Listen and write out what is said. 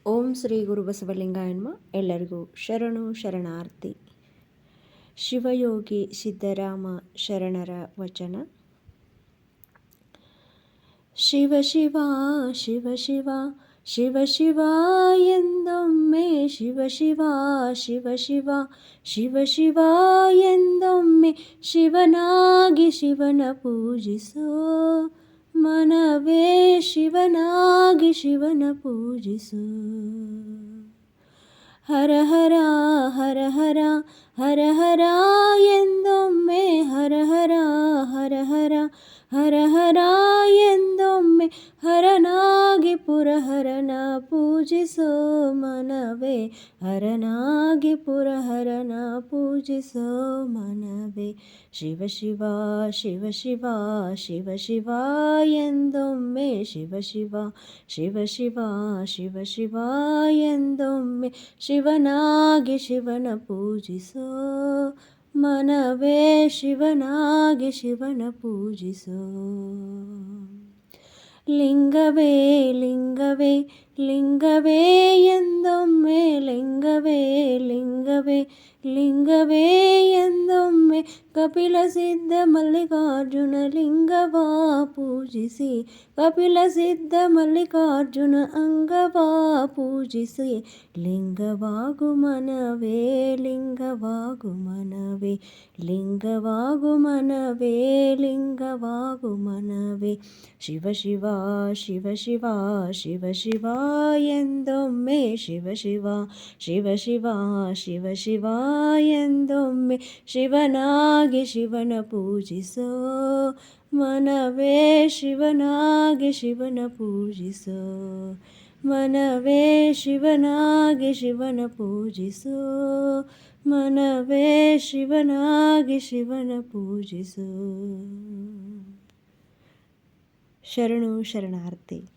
ಓಂ ಶ್ರೀ ಗುರು ಬಸವಲಿಂಗಾಯ ನಮಃ. ಎಲ್ಲರಿಗೂ ಶರಣು ಶರಣಾರ್ಥಿ. ಶಿವಯೋಗಿ ಸಿದ್ದರಾಮ ಶರಣರ ವಚನ. ಶಿವ ಶಿವ ಶಿವ ಶಿವ ಶಿವ ಶಿವ ಎಂದೊಮ್ಮೆ ಶಿವ ಶಿವ ಶಿವ ಶಿವ ಶಿವ ಶಿವ ಎಂದೊಮ್ಮೆ ಶಿವನಾಗಿ ಶಿವನ ಪೂಜಿಸೋ ಮನವೇ, ಶಿವನಾಗಿ ಶಿವನ ಪೂಜಿಸು. ಹರ ಹರ ಹರ ಹರ ಹರ ಹರ ಎಂದೊಮ್ಮೆ ಹರ ಹರ ಹರ ಹರ ಹರ ಹರ ಎಂದೊಮ್ಮೆ ಹರನಾಗಿ ಪುರಹರನ ಪೂಜಿಸೋ ಮನವೇ, ಹರನಾಗಿ ಪುರಹರನ ಪೂಜಿಸೋ ಮನವೇ. ಶಿವ ಶಿವ ಶಿವ ಶಿವ ಶಿವ ಶಿವ ಎಂದೊಮ್ಮೆ ಶಿವ ಶಿವ ಶಿವ ಶಿವ ಶಿವ ಶಿವ ಎಂದೊಮ್ಮೆ ಶಿವನಾಗಿ ಶಿವನ ಪೂಜಿಸೋ ಮನವೇ, ಶಿವನಾಗಿ ಶಿವನ ಪೂಜಿಸೋ. ಲಿಂಗವೇ ಲಿಂಗವೇ ಲಿಂಗವೇ ಎಂದೊಮ್ಮೆ ಲಿಂಗವೇ ಲಿಂಗವೇ ಲಿಂಗವೇ ಎಂದೊಮ್ಮೆ ಕಪಿಲ ಸಿದ್ಧ ಮಲ್ಲಿಕಾರ್ಜುನ ಲಿಂಗವಾ ಪೂಜಿಸಿ, ಕಪಿಲ ಸಿದ್ಧ ಮಲ್ಲಿಕಾರ್ಜುನ ಅಂಗವಾ ಪೂಜಿಸಿ. ಲಿಂಗವಾಗು ಮನವೇ, ಲಿಂಗವಾಗು ಮನವೇ, ಲಿಂಗವಾಗು ಮನವೇ, ಲಿಂಗವಾಗು ಮನವೇ. ಶಿವ ಶಿವ ಶಿವ ಶಿವ ಶಿವ ಶಿವ ಎಂದೊಮ್ಮೆ ಶಿವ ಶಿವ ಶಿವ ಶಿವ ಶಿವ ಶಿವ ಎಂದೊಮ್ಮೆ ಶಿವನಾಗಿ ಶಿವನ ಪೂಜಿಸೋ ಮನವೇ, ಶಿವನಾಗಿ ಶಿವನ ಪೂಜಿಸೋ ಮನವೇ, ಶಿವನಾಗಿ ಶಿವನ ಪೂಜಿಸೋ ಮನವೇ, ಶಿವನಾಗಿ ಶಿವನ ಪೂಜಿಸೋ. ಶರಣು ಶರಣಾರ್ಥಿ.